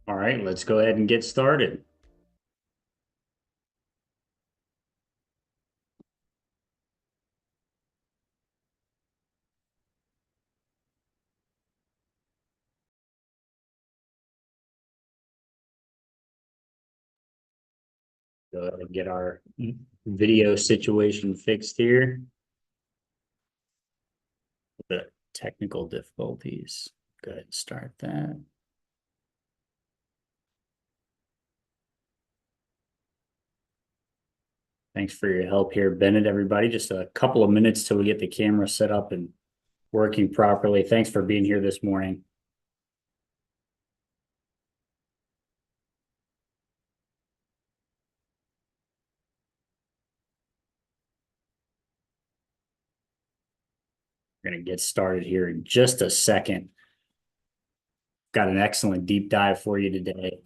All right, let's go ahead and get started. Go ahead and get our video situation fixed here. The technical difficulties. Go ahead and start that. Thanks for your help here, Bennett, everybody. Just a couple of minutes till we get the camera set up and working properly. Thanks for being here this morning. We're going to get started here in just a second. Got an excellent deep dive for you today.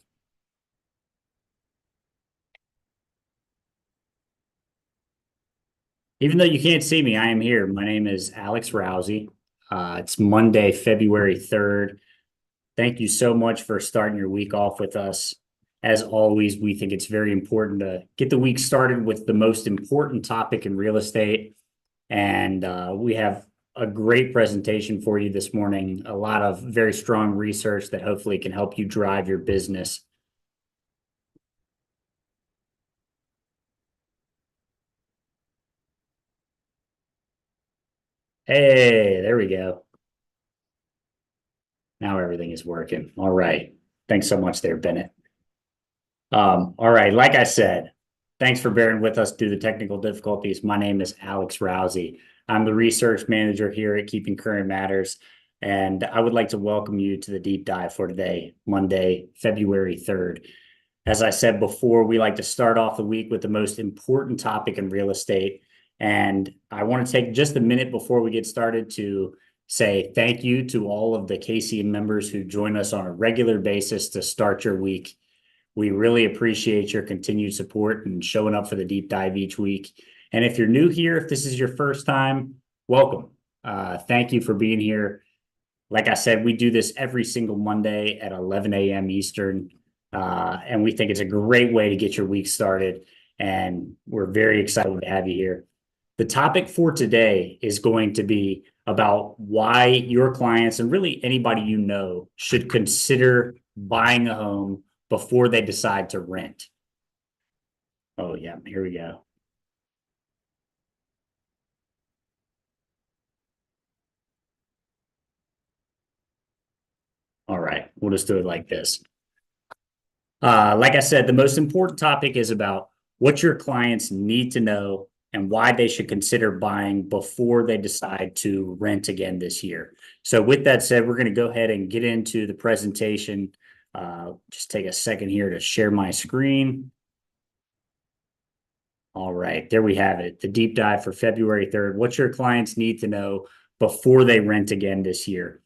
Even though you can't see me, I am here. My name is Alex Rousey. It's Monday, February 3rd. Thank you so much for starting your week off with us. As always, we think it's very important to get the week started with the most important topic in real estate. And we have a great presentation for you this morning, a lot of very strong research that hopefully can help you drive your business. Hey, there we go. Now everything is working. All right. Thanks so much there, Bennett. All right. Like I said, thanks for bearing with us through the technical difficulties. My name is Alex Rousey. I'm the research manager here at Keeping Current Matters, and I would like to welcome you to the deep dive for today, Monday, February 3rd. As I said before, we like to start off the week with the most important topic in real estate. And I want to take just a minute before we get started to say thank you to all of the KCM members who join us on a regular basis to start your week. We really appreciate your continued support and showing up for the deep dive each week. And if you're new here, if this is your first time, welcome. Thank you for being here. Like I said, we do this every single Monday at 11 a.m. Eastern. And we think it's a great way to get your week started. And we're very excited to have you here. The topic for today is going to be about why your clients and really anybody you know should consider buying a home before they decide to rent. Oh, yeah, here we go. All right, we'll just do it like this. Like I said, the most important topic is about what your clients need to know and why they should consider buying before they decide to rent again this year. So with that said, we're going to go ahead and get into the presentation. Just take a second here to share my screen. All right, there we have it. The deep dive for February 3rd. What your clients need to know before they rent again this year.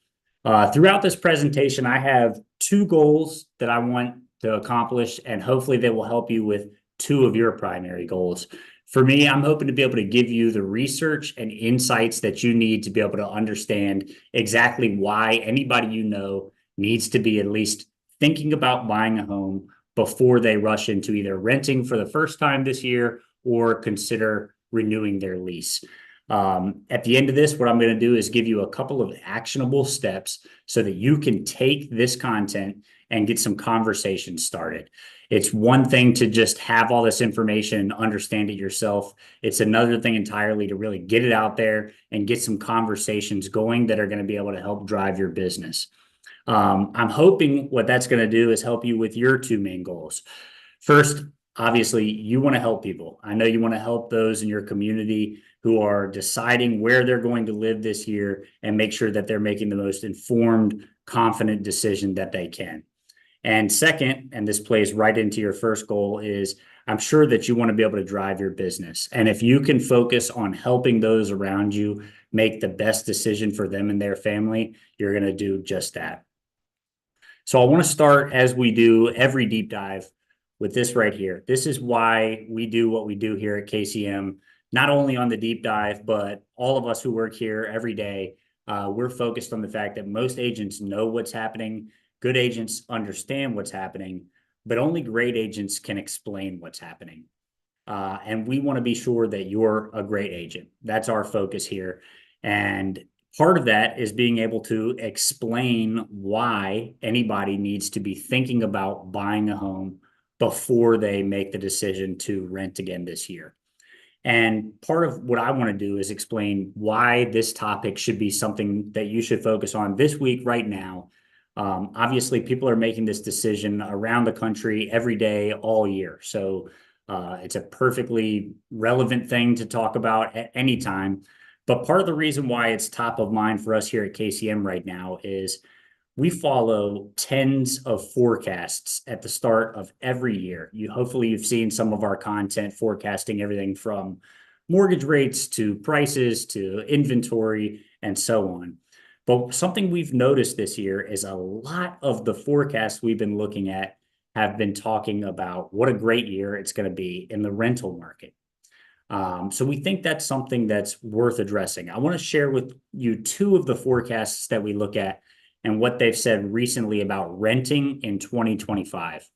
Throughout this presentation, I have two goals that I want to accomplish, and hopefully they will help you with two of your primary goals. For me, I'm hoping to be able to give you the research and insights that you need to be able to understand exactly why anybody you know needs to be at least thinking about buying a home before they rush into either renting for the first time this year or consider renewing their lease. At the end of this, what I'm going to do is give you a couple of actionable steps so that you can take this content and get some conversation started. It's one thing to just have all this information and understand it yourself. It's another thing entirely to really get it out there and get some conversations going that are going to be able to help drive your business. I'm hoping what that's going to do is help you with your two main goals. First, obviously, you want to help people. I know you want to help those in your community who are deciding where they're going to live this year and make sure that they're making the most informed, confident decision that they can. And second, and this plays right into your first goal, is I'm sure that you want to be able to drive your business. And if you can focus on helping those around you make the best decision for them and their family, you're going to do just that. So I want to start, as we do every deep dive, with this right here. This is why we do what we do here at KCM, not only on the deep dive, but all of us who work here every day. We're focused on the fact that most agents know what's happening. Good agents understand what's happening, but only great agents can explain what's happening. And we want to be sure that you're a great agent. That's our focus here. And part of that is being able to explain why anybody needs to be thinking about buying a home before they make the decision to rent again this year. And part of what I want to do is explain why this topic should be something that you should focus on this week, right now. Obviously, people are making this decision around the country every day, all year. So it's a perfectly relevant thing to talk about at any time. But part of the reason why it's top of mind for us here at KCM right now is we follow tens of forecasts at the start of every year. Hopefully you've seen some of our content forecasting everything from mortgage rates to prices to inventory and so on. But something we've noticed this year is a lot of the forecasts we've been looking at have been talking about what a great year it's going to be in the rental market. So we think that's something that's worth addressing. I want to share with you two of the forecasts that we look at and what they've said recently about renting in 2025.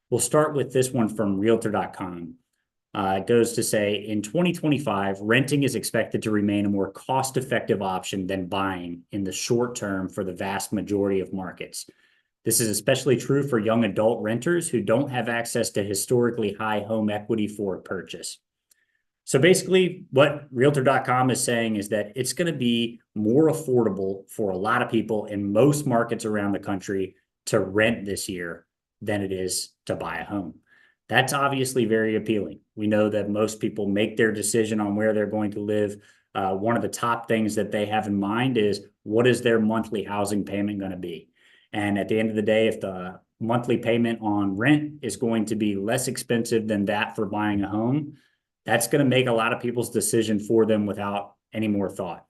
We'll start with this one from realtor.com. It goes to say, in 2025, renting is expected to remain a more cost-effective option than buying in the short term for the vast majority of markets. This is especially true for young adult renters who don't have access to historically high home equity for a purchase. So basically, what realtor.com is saying is that it's going to be more affordable for a lot of people in most markets around the country to rent this year than it is to buy a home. That's obviously very appealing. We know that most people make their decision on where they're going to live. One of the top things that they have in mind is, what is their monthly housing payment going to be? And at the end of the day, if the monthly payment on rent is going to be less expensive than that for buying a home, that's going to make a lot of people's decision for them without any more thought.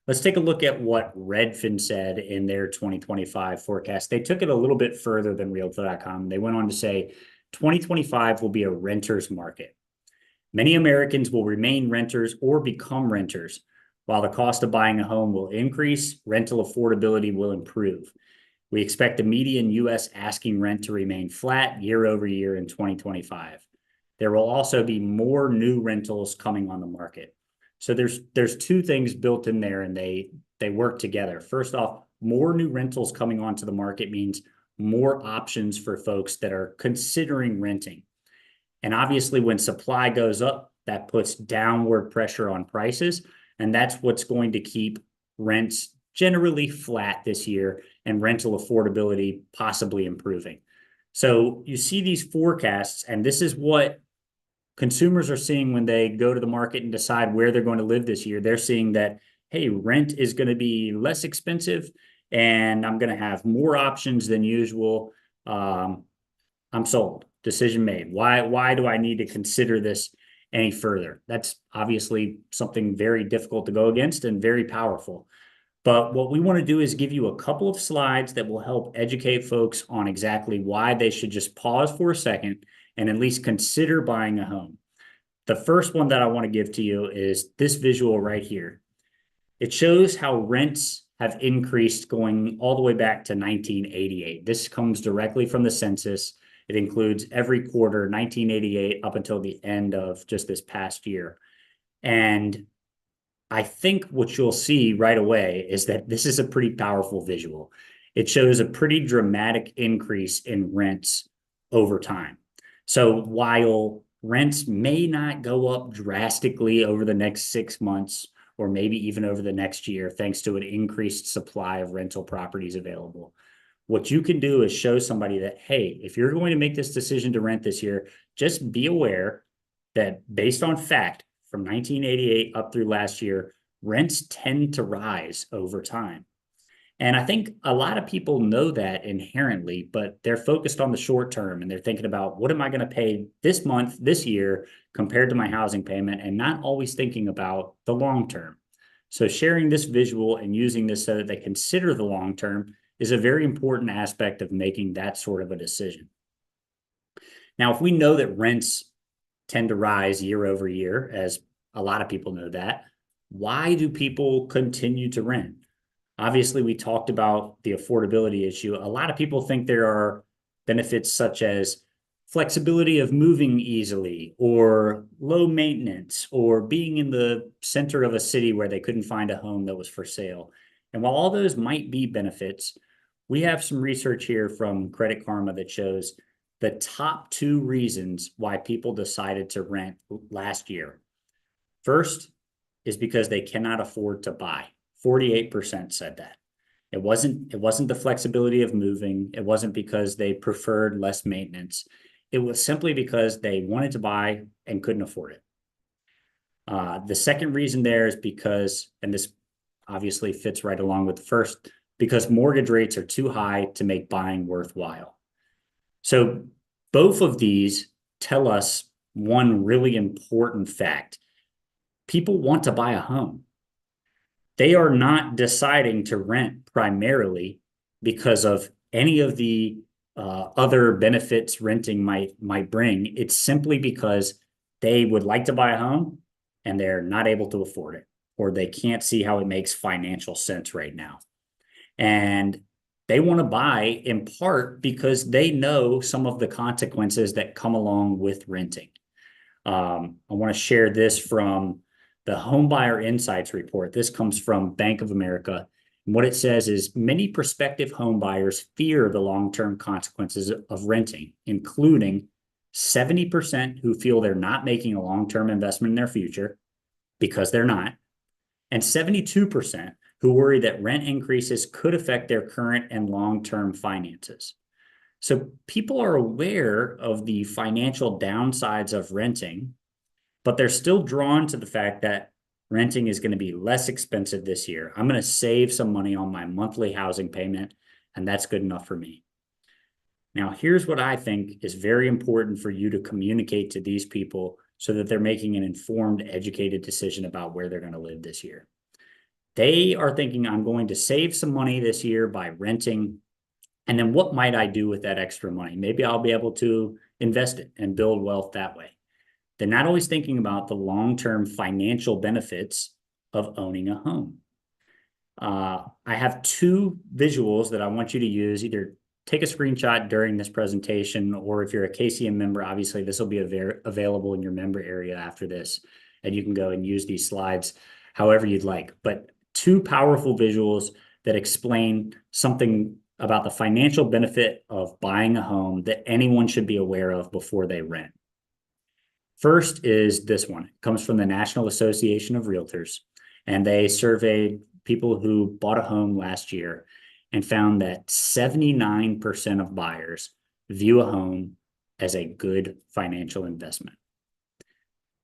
Let's take a look at what Redfin said in their 2025 forecast. They took it a little bit further than realtor.com. They went on to say 2025 will be a renter's market. Many Americans will remain renters or become renters. While the cost of buying a home will increase, rental affordability will improve. We expect the median U.S. asking rent to remain flat year over year in 2025. There will also be more new rentals coming on the market. So there's two things built in there, and they work together. First off, more new rentals coming onto the market means more options for folks that are considering renting. And obviously, when supply goes up, that puts downward pressure on prices, and that's what's going to keep rents generally flat this year and rental affordability possibly improving. So you see these forecasts, and this is what consumers are seeing when they go to the market and decide where they're going to live this year. They're seeing that, hey, rent is going to be less expensive and I'm going to have more options than usual. I'm sold. Decision made. Why do I need to consider this any further? That's obviously something very difficult to go against and very powerful. But what we want to do is give you a couple of slides that will help educate folks on exactly why they should just pause for a second and at least consider buying a home. The first one that I want to give to you is this visual right here. It shows how rents have increased going all the way back to 1988. This comes directly from the census. It includes every quarter, 1988 up until the end of just this past year. And I think what you'll see right away is that this is a pretty powerful visual. It shows a pretty dramatic increase in rents over time. So while rents may not go up drastically over the next 6 months, or maybe even over the next year, thanks to an increased supply of rental properties available, what you can do is show somebody that, hey, if you're going to make this decision to rent this year, just be aware that based on fact, from 1988 up through last year, rents tend to rise over time. And I think a lot of people know that inherently, but they're focused on the short term and they're thinking about, what am I going to pay this month, this year, compared to my housing payment, and not always thinking about the long term. So sharing this visual and using this so that they consider the long term is a very important aspect of making that sort of a decision. Now, if we know that rents tend to rise year over year, as a lot of people know that, why do people continue to rent? Obviously, we talked about the affordability issue. A lot of people think there are benefits such as flexibility of moving easily, or low maintenance, or being in the center of a city where they couldn't find a home that was for sale. And while all those might be benefits, we have some research here from Credit Karma that shows the top two reasons why people decided to rent last year. First is because they cannot afford to buy. 48% said that. It wasn't the flexibility of moving. It wasn't because they preferred less maintenance. It was simply because they wanted to buy and couldn't afford it. The second reason there is because, and this obviously fits right along with the first, because mortgage rates are too high to make buying worthwhile. So both of these tell us one really important fact. People want to buy a home. They are not deciding to rent primarily because of any of the other benefits renting might bring. It's simply because they would like to buy a home and they're not able to afford it, or they can't see how it makes financial sense right now. And they want to buy in part because they know some of the consequences that come along with renting. I want to share this from the Homebuyer Insights report. This comes from Bank of America. And what it says is many prospective home buyers fear the long-term consequences of renting, including 70% who feel they're not making a long-term investment in their future because they're not, and 72% who worry that rent increases could affect their current and long-term finances. So people are aware of the financial downsides of renting, but they're still drawn to the fact that renting is going to be less expensive this year. I'm going to save some money on my monthly housing payment, and that's good enough for me. Now, here's what I think is very important for you to communicate to these people so that they're making an informed, educated decision about where they're going to live this year. They are thinking, I'm going to save some money this year by renting. And then what might I do with that extra money? Maybe I'll be able to invest it and build wealth that way. They're not always thinking about the long-term financial benefits of owning a home. I have two visuals that I want you to use. Either take a screenshot during this presentation, or if you're a KCM member, obviously this will be available in your member area after this, and you can go and use these slides however you'd like. But two powerful visuals that explain something about the financial benefit of buying a home that anyone should be aware of before they rent. First is this one. It comes from the National Association of Realtors, and they surveyed people who bought a home last year and found that 79% of buyers view a home as a good financial investment.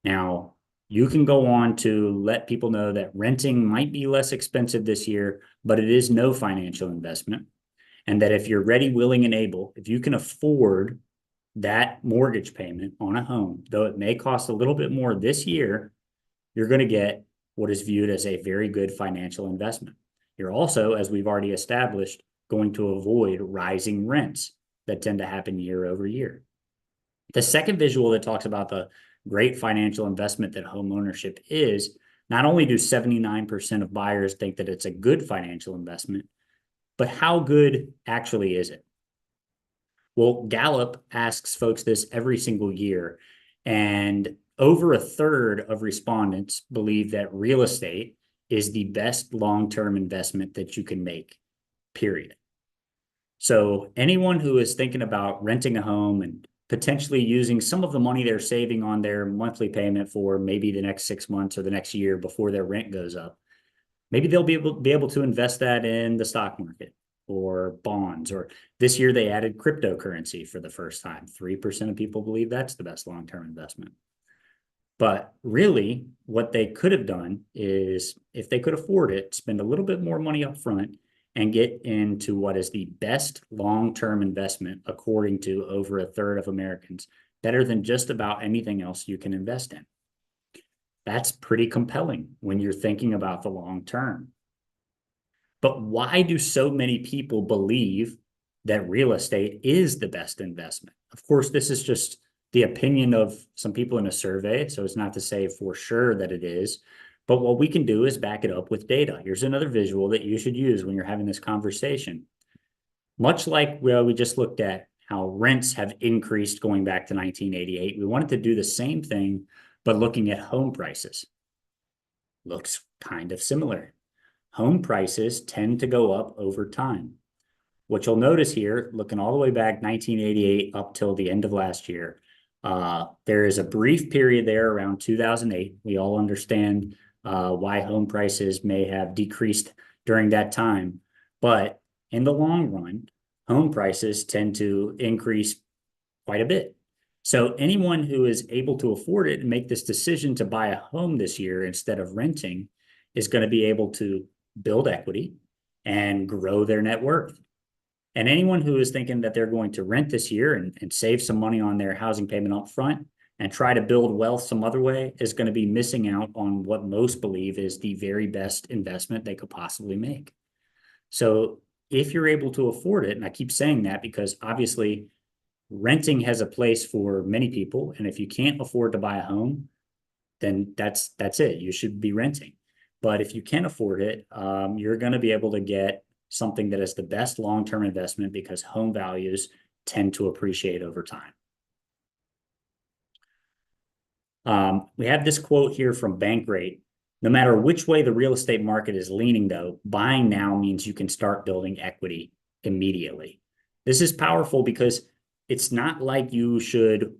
Now, you can go on to let people know that renting might be less expensive this year, but it is no financial investment. And that if you're ready, willing, and able, if you can afford that mortgage payment on a home, though it may cost a little bit more this year, you're going to get what is viewed as a very good financial investment. You're also, as we've already established, going to avoid rising rents that tend to happen year over year. The second visual that talks about the great financial investment that home ownership is, not only do 79% of buyers think that it's a good financial investment, but how good actually is it? Well, Gallup asks folks this every single year, and over a third of respondents believe that real estate is the best long-term investment that you can make, period. So anyone who is thinking about renting a home and potentially using some of the money they're saving on their monthly payment for maybe the next 6 months or the next year before their rent goes up, maybe they'll be able to invest that in the stock market or bonds, or this year they added cryptocurrency for the first time. 3% of people believe that's the best long-term investment. But really, what they could have done is, if they could afford it, spend a little bit more money up front and get into what is the best long-term investment, according to over a third of Americans, better than just about anything else you can invest in. That's pretty compelling when you're thinking about the long term. But why do so many people believe that real estate is the best investment? Of course, this is just the opinion of some people in a survey, so it's not to say for sure that it is. But what we can do is back it up with data. Here's another visual that you should use when you're having this conversation. Much like we just looked at how rents have increased going back to 1988, we wanted to do the same thing, but looking at home prices. Looks kind of similar. Home prices tend to go up over time. What you'll notice here, looking all the way back 1988 up till the end of last year, there is a brief period there around 2008. We all understand why home prices may have decreased during that time. But in the long run, home prices tend to increase quite a bit. So anyone who is able to afford it and make this decision to buy a home this year instead of renting is going to be able to build equity and grow their net worth. And anyone who is thinking that they're going to rent this year and save some money on their housing payment up front and try to build wealth some other way is going to be missing out on what most believe is the very best investment they could possibly make. So if you're able to afford it, and I keep saying that because obviously renting has a place for many people, and if you can't afford to buy a home, then that's it. You should be renting. But if you can afford it, you're going to be able to get something that is the best long-term investment because home values tend to appreciate over time. We have this quote here from Bankrate. No matter which way the real estate market is leaning, though, buying now means you can start building equity immediately. This is powerful because it's not like you should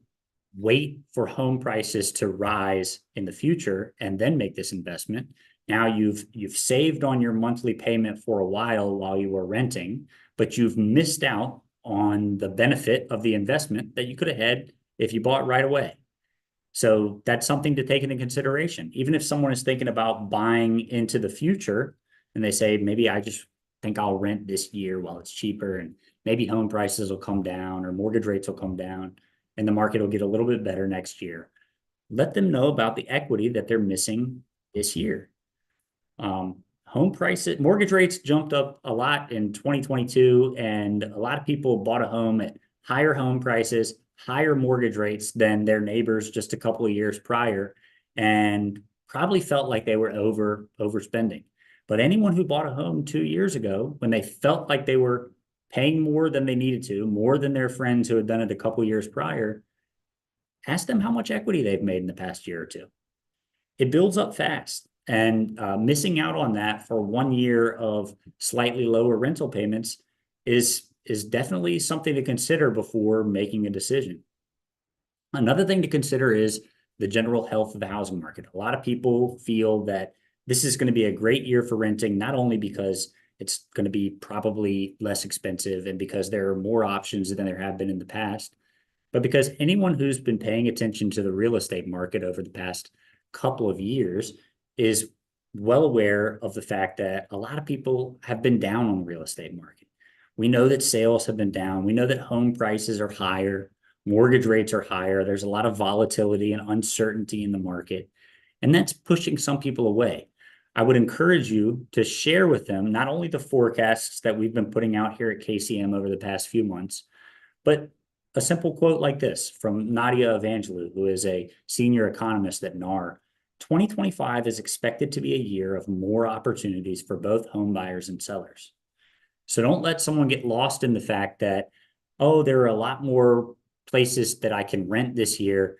wait for home prices to rise in the future and then make this investment. Now you've saved on your monthly payment for a while you were renting, but you've missed out on the benefit of the investment that you could have had if you bought right away. So that's something to take into consideration. Even if someone is thinking about buying into the future and they say, maybe I just think I'll rent this year while it's cheaper and maybe home prices will come down or mortgage rates will come down and the market will get a little bit better next year. Let them know about the equity that they're missing this year. Home prices, mortgage rates jumped up a lot in 2022, and a lot of people bought a home at higher home prices, higher mortgage rates than their neighbors just a couple of years prior, and probably felt like they were overspending. But anyone who bought a home 2 years ago, when they felt like they were paying more than they needed to, more than their friends who had done it a couple of years prior, ask them how much equity they've made in the past year or two. It builds up fast. And missing out on that for 1 year of slightly lower rental payments is definitely something to consider before making a decision. Another thing to consider is the general health of the housing market. A lot of people feel that this is going to be a great year for renting, not only because it's going to be probably less expensive and because there are more options than there have been in the past, but because anyone who's been paying attention to the real estate market over the past couple of years is well aware of the fact that a lot of people have been down on the real estate market. We know that sales have been down. We know that home prices are higher. Mortgage rates are higher. There's a lot of volatility and uncertainty in the market, and that's pushing some people away. I would encourage you to share with them not only the forecasts that we've been putting out here at KCM over the past few months, but a simple quote like this from Nadia Evangelou, who is a senior economist at NAR. 2025 is expected to be a year of more opportunities for both home buyers and sellers. So don't let someone get lost in the fact that, oh, there are a lot more places that I can rent this year.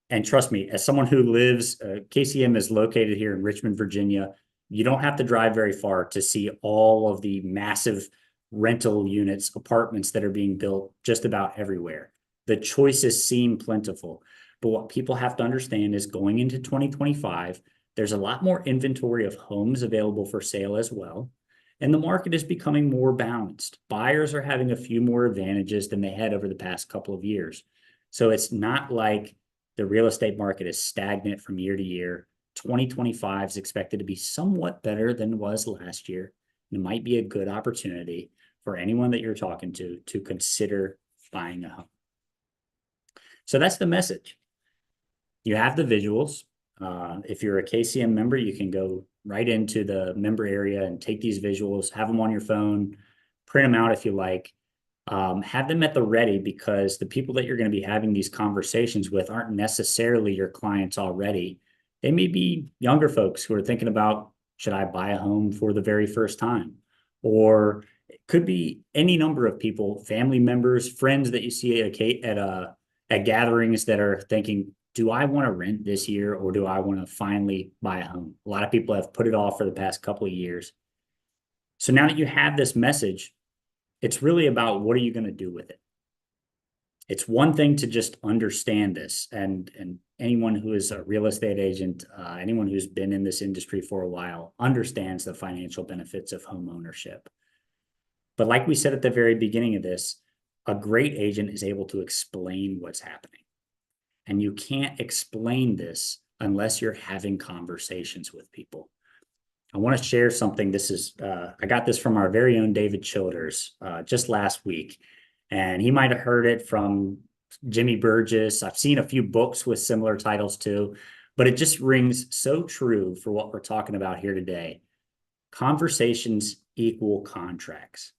And trust me, as someone who lives, KCM is located here in Richmond, Virginia. You don't have to drive very far to see all of the massive rental units, apartments that are being built just about everywhere. The choices seem plentiful. But what people have to understand is going into 2025, there's a lot more inventory of homes available for sale as well. And the market is becoming more balanced. Buyers are having a few more advantages than they had over the past couple of years. So it's not like the real estate market is stagnant from year to year. 2025 is expected to be somewhat better than it was last year. And it might be a good opportunity for anyone that you're talking to consider buying a home. So that's the message. You have the visuals. If you're a KCM member, you can go right into the member area and take these visuals, have them on your phone, print them out if you like. Have them at the ready because the people that you're going to be having these conversations with aren't necessarily your clients already. They may be younger folks who are thinking about, should I buy a home for the very first time? Or it could be any number of people, family members, friends that you see at gatherings that are thinking, do I want to rent this year or do I want to finally buy a home? A lot of people have put it off for the past couple of years. So now that you have this message, It's really about what are you going to do with it? It's one thing to just understand this, and anyone who is a real estate agent, anyone who's been in this industry for a while understands the financial benefits of home ownership. But like we said at the very beginning of this, a great agent is able to explain what's happening. And you can't explain this unless you're having conversations with people. I want to share something. I got this from our very own David Childers just last week, and he might have heard it from Jimmy Burgess. I've seen a few books with similar titles too, but it just rings so true for what we're talking about here today. Conversations equal contracts.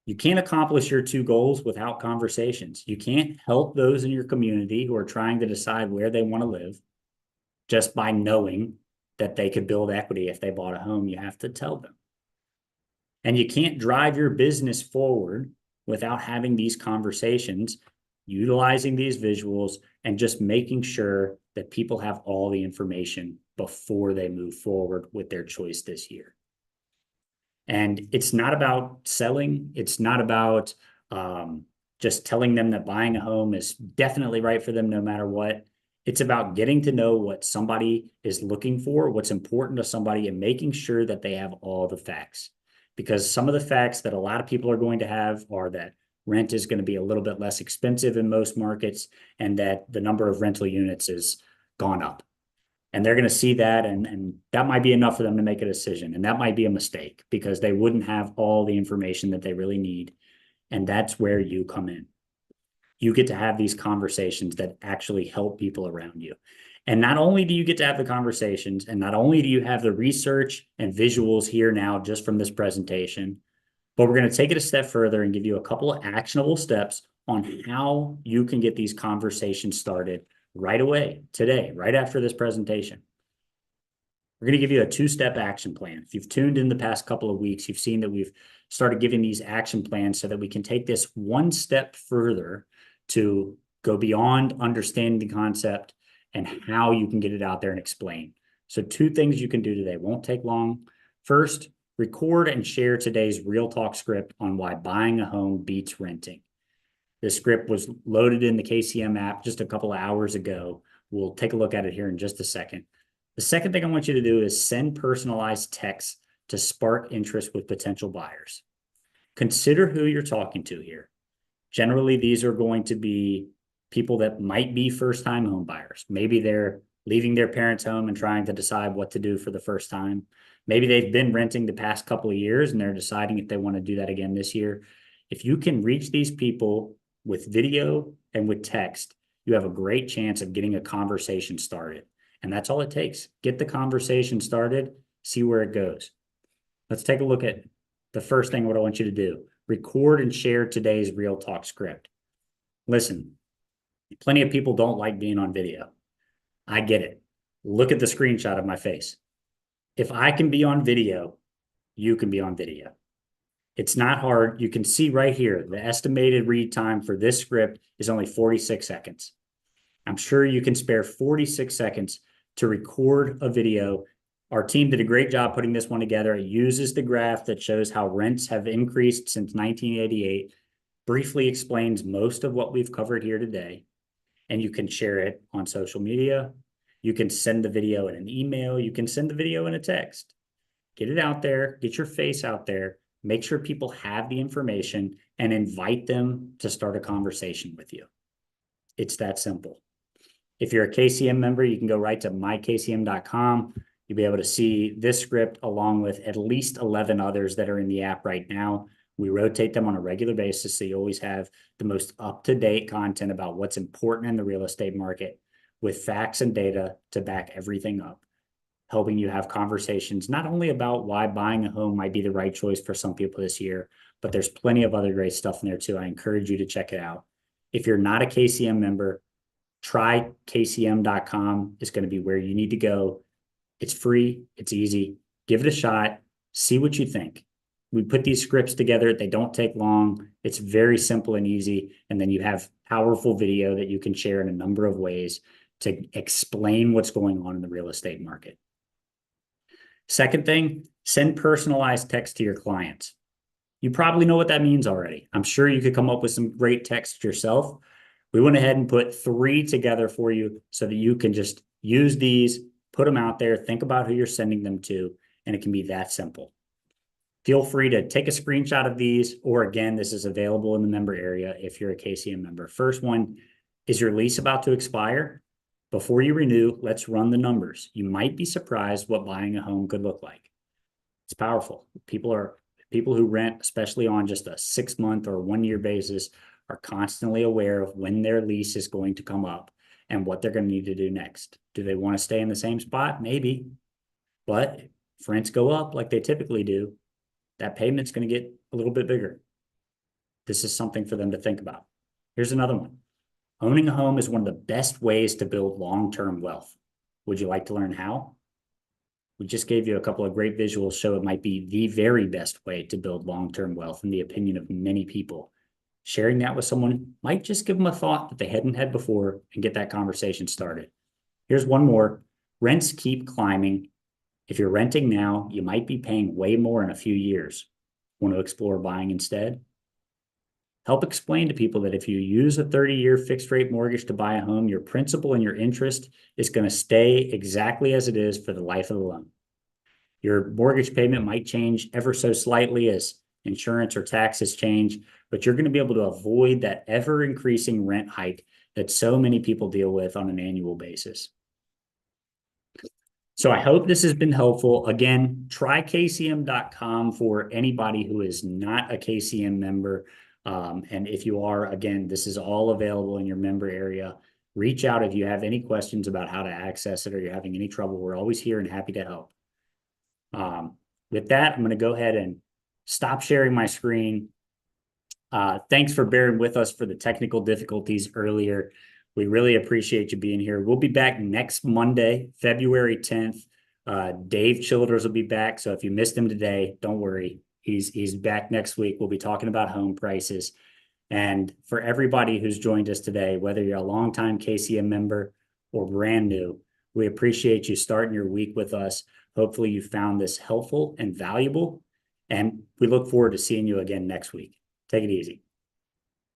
You can't accomplish your two goals without conversations. You can't help those in your community who are trying to decide where they want to live just by knowing that they could build equity if they bought a home. You have to tell them. And you can't drive your business forward without having these conversations, utilizing these visuals, and just making sure that people have all the information before they move forward with their choice this year. And it's not about selling. It's not about just telling them that buying a home is definitely right for them no matter what. It's about getting to know what somebody is looking for, what's important to somebody, and making sure that they have all the facts. Because some of the facts that a lot of people are going to have are that rent is going to be a little bit less expensive in most markets, and that the number of rental units has gone up. And they're going to see that, and that might be enough for them to make a decision. And that might be a mistake because they wouldn't have all the information that they really need. And that's where you come in. You get to have these conversations that actually help people around you. And not only do you get to have the conversations, and not only do you have the research and visuals here now just from this presentation, but we're going to take it a step further and give you a couple of actionable steps on how you can get these conversations started right away, today, right after this presentation. We're going to give you a two-step action plan. If you've tuned in the past couple of weeks, you've seen that we've started giving these action plans so that we can take this one step further to go beyond understanding the concept and how you can get it out there and explain. So two things you can do today. Won't take long. First, record and share today's Real Talk script on why buying a home beats renting. This script was loaded in the KCM app just a couple of hours ago. We'll take a look at it here in just a second. The second thing I want you to do is send personalized texts to spark interest with potential buyers. Consider who you're talking to here. Generally, these are going to be people that might be first-time home buyers. Maybe they're leaving their parents' home and trying to decide what to do for the first time. Maybe they've been renting the past couple of years and they're deciding if they want to do that again this year. If you can reach these people with video and with text, you have a great chance of getting a conversation started. And that's all it takes. Get the conversation started, see where it goes. Let's take a look at the first thing, what I want you to do. Record and share today's Real Talk script. Listen, plenty of people don't like being on video. I get it. Look at the screenshot of my face. If I can be on video, you can be on video. It's not hard. You can see right here, the estimated read time for this script is only 46 seconds. I'm sure you can spare 46 seconds to record a video. Our team did a great job putting this one together. It uses the graph that shows how rents have increased since 1988, briefly explains most of what we've covered here today, and you can share it on social media. You can send the video in an email. You can send the video in a text. Get it out there. Get your face out there. Make sure people have the information and invite them to start a conversation with you. It's that simple. If you're a KCM member, you can go right to mykcm.com. You'll be able to see this script along with at least 11 others that are in the app right now. We rotate them on a regular basis, so you always have the most up-to-date content about what's important in the real estate market with facts and data to back everything up, helping you have conversations not only about why buying a home might be the right choice for some people this year, but there's plenty of other great stuff in there too. I encourage you to check it out. If you're not a KCM member, try kcm.com. It's going to be where you need to go. It's free. It's easy. Give it a shot. See what you think. We put these scripts together. They don't take long. It's very simple and easy. And then you have powerful video that you can share in a number of ways to explain what's going on in the real estate market. Second thing, send personalized text to your clients. You probably know what that means already. I'm sure you could come up with some great text yourself. We went ahead and put three together for you so that you can just use these, put them out there, think about who you're sending them to, and it can be that simple. Feel free to take a screenshot of these, or again, this is available in the member area if you're a KCM member. First one, is your lease about to expire? Before you renew, let's run the numbers. You might be surprised what buying a home could look like. It's powerful. People who rent, especially on just a 6-month or 1-year basis, are constantly aware of when their lease is going to come up and what they're going to need to do next. Do they want to stay in the same spot? Maybe. But if rents go up like they typically do, that payment's going to get a little bit bigger. This is something for them to think about. Here's another one. Owning a home is one of the best ways to build long-term wealth. Would you like to learn how? We just gave you a couple of great visuals show it might be the very best way to build long-term wealth in the opinion of many people. Sharing that with someone might just give them a thought that they hadn't had before and get that conversation started. Here's one more. Rents keep climbing. If you're renting now, you might be paying way more in a few years. Want to explore buying instead? Help explain to people that if you use a 30-year fixed rate mortgage to buy a home, your principal and your interest is going to stay exactly as it is for the life of the loan. Your mortgage payment might change ever so slightly as insurance or taxes change, but you're going to be able to avoid that ever increasing rent hike that so many people deal with on an annual basis. So I hope this has been helpful. Again, try kcm.com for anybody who is not a KCM member. And if you are, again, this is all available in your member area. Reach out if you have any questions about how to access it or you're having any trouble. We're always here and happy to help. With that, I'm going to go ahead and stop sharing my screen. Thanks for bearing with us for the technical difficulties earlier. We really appreciate you being here. We'll be back next Monday, February 10th. Dave Childers will be back. So if you missed him today, don't worry. He's back next week. We'll be talking about home prices. And for everybody who's joined us today, whether you're a longtime KCM member or brand new, we appreciate you starting your week with us. Hopefully you found this helpful and valuable. And we look forward to seeing you again next week. Take it easy.